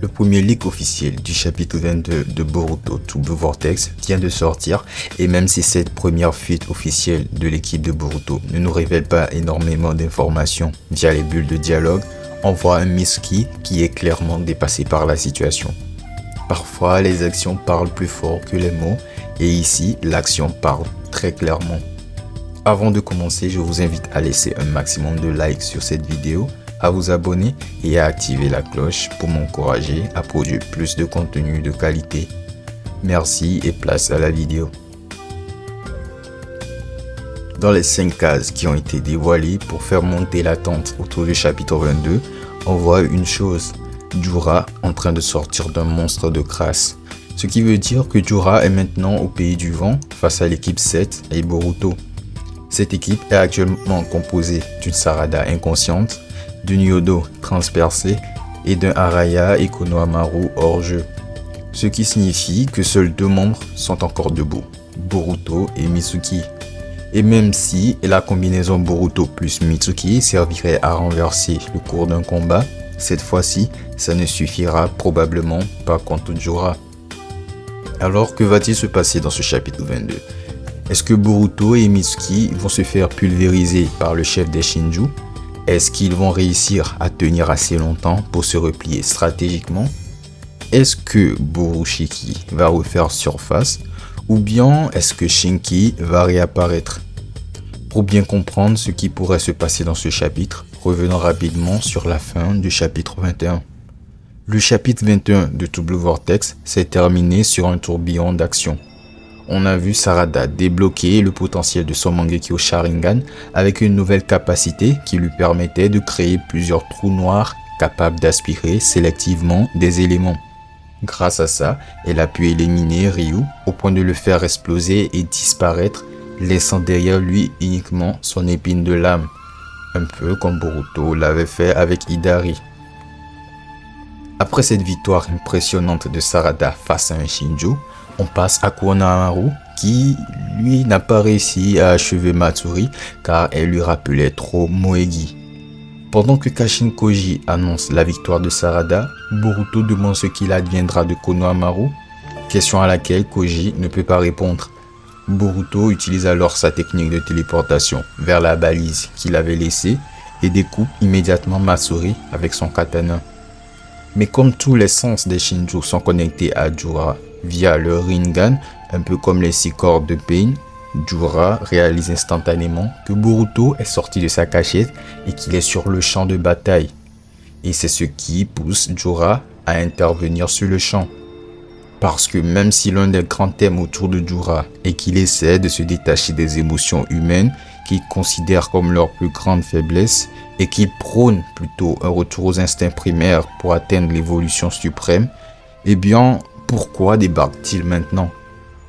Le premier leak officiel du chapitre 22 de Boruto to Blue Vortex vient de sortir et même si cette première fuite officielle de l'équipe de Boruto ne nous révèle pas énormément d'informations via les bulles de dialogue, on voit un Mitsuki qui est clairement dépassé par la situation. Parfois, les actions parlent plus fort que les mots et ici, l'action parle très clairement. Avant de commencer, je vous invite à laisser un maximum de likes sur cette vidéo, à vous abonner et à activer la cloche pour m'encourager à produire plus de contenu de qualité. Merci et place à la vidéo. Dans les 5 cases qui ont été dévoilées pour faire monter l'attente autour du chapitre 22, on voit une chose, Jura en train de sortir d'un monstre de crasse. Ce qui veut dire que Jura est maintenant au pays du vent face à l'équipe 7 et Boruto. Cette équipe est actuellement composée d'une Sarada inconsciente, d'une Yodo transpercée et d'un Araya et Konohamaru hors jeu. Ce qui signifie que seuls 2 membres sont encore debout, Boruto et Mitsuki. Et même si la combinaison Boruto plus Mitsuki servirait à renverser le cours d'un combat, cette fois-ci, ça ne suffira probablement pas contre Jura. Alors que va-t-il se passer dans ce chapitre 22 ? Est-ce que Boruto et Mitsuki vont se faire pulvériser par le chef des Shinju ? Est-ce qu'ils vont réussir à tenir assez longtemps pour se replier stratégiquement ? Est-ce que Borushiki va refaire surface ? Ou bien est-ce que Shinki va réapparaître ? Pour bien comprendre ce qui pourrait se passer dans ce chapitre, revenons rapidement sur la fin du chapitre 21. Le chapitre 21 de To Blue Vortex s'est terminé sur un tourbillon d'action. On a vu Sarada débloquer le potentiel de son Mangekyo Sharingan avec une nouvelle capacité qui lui permettait de créer plusieurs trous noirs capables d'aspirer sélectivement des éléments. Grâce à ça, elle a pu éliminer Ryu au point de le faire exploser et disparaître, laissant derrière lui uniquement son épine de lame, un peu comme Boruto l'avait fait avec Hidari. Après cette victoire impressionnante de Sarada face à un Shinju, on passe à Konohamaru qui, lui, n'a pas réussi à achever Matsuri car elle lui rappelait trop Moegi. Pendant que Kashin Koji annonce la victoire de Sarada, Boruto demande ce qu'il adviendra de Konohamaru, question à laquelle Koji ne peut pas répondre. Boruto utilise alors sa technique de téléportation vers la balise qu'il avait laissée et découpe immédiatement Matsuri avec son katana. Mais comme tous les sens des Shinju sont connectés à Jura via le Rinnegan, un peu comme les 6 cordes de Pain, Jura réalise instantanément que Boruto est sorti de sa cachette et qu'il est sur le champ de bataille. Et c'est ce qui pousse Jura à intervenir sur le champ. Parce que même si l'un des grands thèmes autour de Jura est qu'il essaie de se détacher des émotions humaines qu'il considère comme leur plus grande faiblesse et qu'il prône plutôt un retour aux instincts primaires pour atteindre l'évolution suprême, eh bien, pourquoi débarque-t-il maintenant ?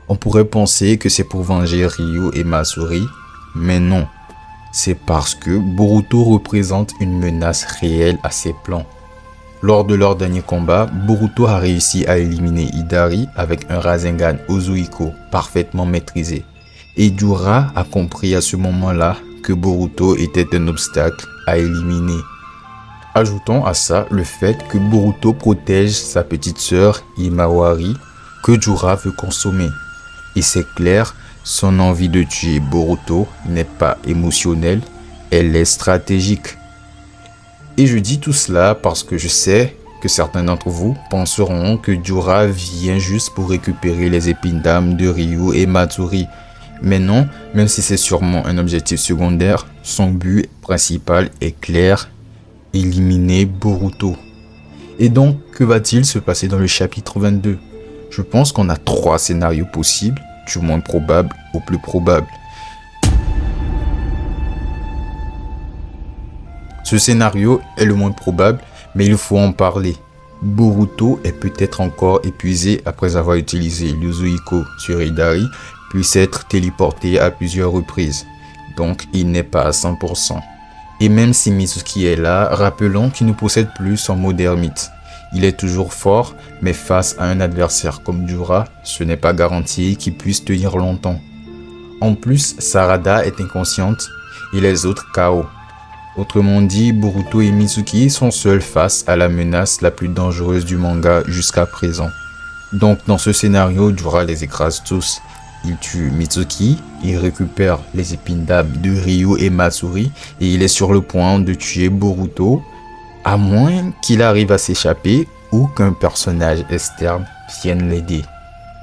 On pourrait penser que c'est pour venger Ryu et Matsuri, mais non. C'est parce que Boruto représente une menace réelle à ses plans. Lors de leur dernier combat, Boruto a réussi à éliminer Hidari avec un Rasengan Ozuiko parfaitement maîtrisé. Et Jura a compris à ce moment-là que Boruto était un obstacle à éliminer. Ajoutons à ça le fait que Boruto protège sa petite sœur Himawari que Jura veut consommer. Et c'est clair, son envie de tuer Boruto n'est pas émotionnelle, elle est stratégique. Et je dis tout cela parce que je sais que certains d'entre vous penseront que Jura vient juste pour récupérer les épines d'âme de Ryu et Matsuri. Mais non, même si c'est sûrement un objectif secondaire, son but principal est clair, éliminer Boruto. Et donc, que va-t-il se passer dans le chapitre 22 ? Je pense qu'on a 3 scénarios possibles, du moins probable au plus probable. Ce scénario est le moins probable, mais il faut en parler. Boruto est peut-être encore épuisé après avoir utilisé l'Ozuiko sur Hidari, puis s'être téléporté à plusieurs reprises. Donc il n'est pas à 100%. Et même si Mitsuki est là, rappelons qu'il ne possède plus son mot d'ermite. Il est toujours fort, mais face à un adversaire comme Jura, ce n'est pas garanti qu'il puisse tenir longtemps. En plus, Sarada est inconsciente et les autres KO. Autrement dit, Boruto et Mitsuki sont seuls face à la menace la plus dangereuse du manga jusqu'à présent. Donc dans ce scénario, Jura les écrase tous. Il tue Mitsuki, il récupère les épines d'âme de Ryu et Matsuri et il est sur le point de tuer Boruto, à moins qu'il arrive à s'échapper ou qu'un personnage externe vienne l'aider.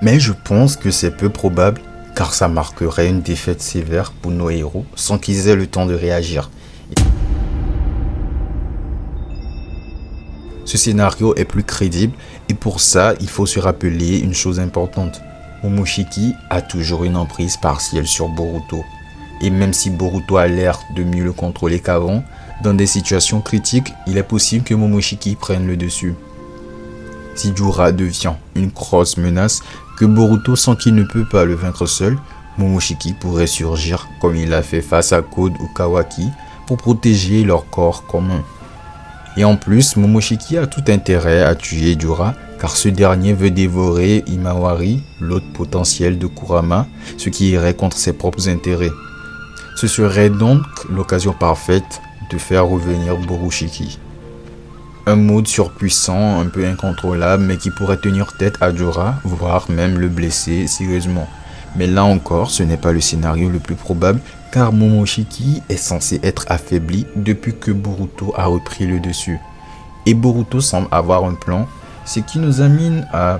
Mais je pense que c'est peu probable car ça marquerait une défaite sévère pour nos héros sans qu'ils aient le temps de réagir. Ce scénario est plus crédible et pour ça, il faut se rappeler une chose importante. Momoshiki a toujours une emprise partielle sur Boruto. Et même si Boruto a l'air de mieux le contrôler qu'avant, dans des situations critiques, il est possible que Momoshiki prenne le dessus. Si Jura devient une grosse menace, que Boruto sent qu'il ne peut pas le vaincre seul, Momoshiki pourrait surgir comme il l'a fait face à Code ou Kawaki pour protéger leur corps commun. Et en plus, Momoshiki a tout intérêt à tuer Jura car ce dernier veut dévorer Himawari, l'hôte potentiel de Kurama, ce qui irait contre ses propres intérêts. Ce serait donc l'occasion parfaite de faire revenir Borushiki. Un mode surpuissant, un peu incontrôlable, mais qui pourrait tenir tête à Jura, voire même le blesser sérieusement. Mais là encore, ce n'est pas le scénario le plus probable, car Momoshiki est censé être affaibli depuis que Boruto a repris le dessus. Et Boruto semble avoir un plan, ce qui nous amène à...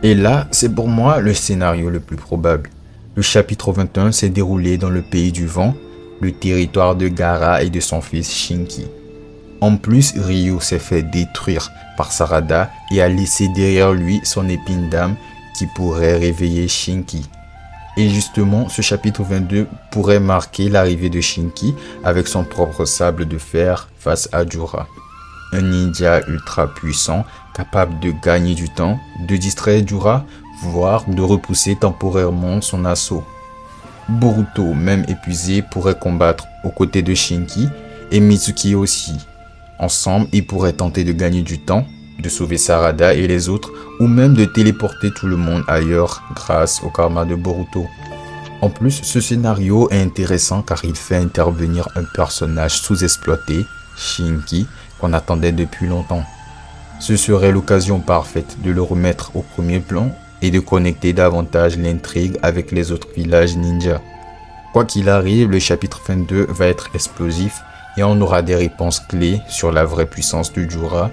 Et là, c'est pour moi le scénario le plus probable. Le chapitre 21 s'est déroulé dans le pays du vent, le territoire de Gaara et de son fils Shinki. En plus, Ryu s'est fait détruire par Sarada et a laissé derrière lui son épine d'âme qui pourrait réveiller Shinki. Et justement, ce chapitre 22 pourrait marquer l'arrivée de Shinki avec son propre sable de fer face à Jura. Un ninja ultra puissant, capable de gagner du temps, de distraire Jura, voire de repousser temporairement son assaut. Boruto, même épuisé, pourrait combattre aux côtés de Shinki et Mitsuki aussi. Ensemble, ils pourraient tenter de gagner du temps, de sauver Sarada et les autres, ou même de téléporter tout le monde ailleurs grâce au karma de Boruto. En plus, ce scénario est intéressant car il fait intervenir un personnage sous-exploité, Shinki, qu'on attendait depuis longtemps. Ce serait l'occasion parfaite de le remettre au premier plan et de connecter davantage l'intrigue avec les autres villages ninja. Quoi qu'il arrive, le chapitre 22 va être explosif et on aura des réponses clés sur la vraie puissance de Jura,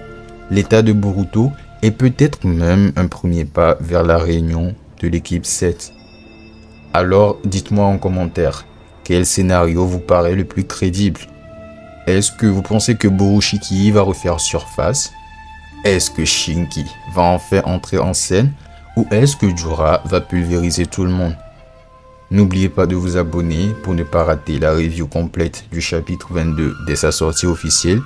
l'état de Boruto et peut-être même un premier pas vers la réunion de l'équipe 7. Alors dites-moi en commentaire, quel scénario vous paraît le plus crédible? Est-ce que vous pensez que Borushiki va refaire surface? Est-ce que Shinki va enfin entrer en scène? Ou est-ce que Jura va pulvériser tout le monde? N'oubliez pas de vous abonner pour ne pas rater la review complète du chapitre 22 dès sa sortie officielle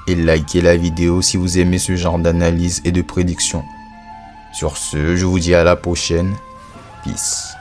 et likez la vidéo si vous aimez ce genre d'analyse et de prédiction. Sur ce, je vous dis à la prochaine. Peace.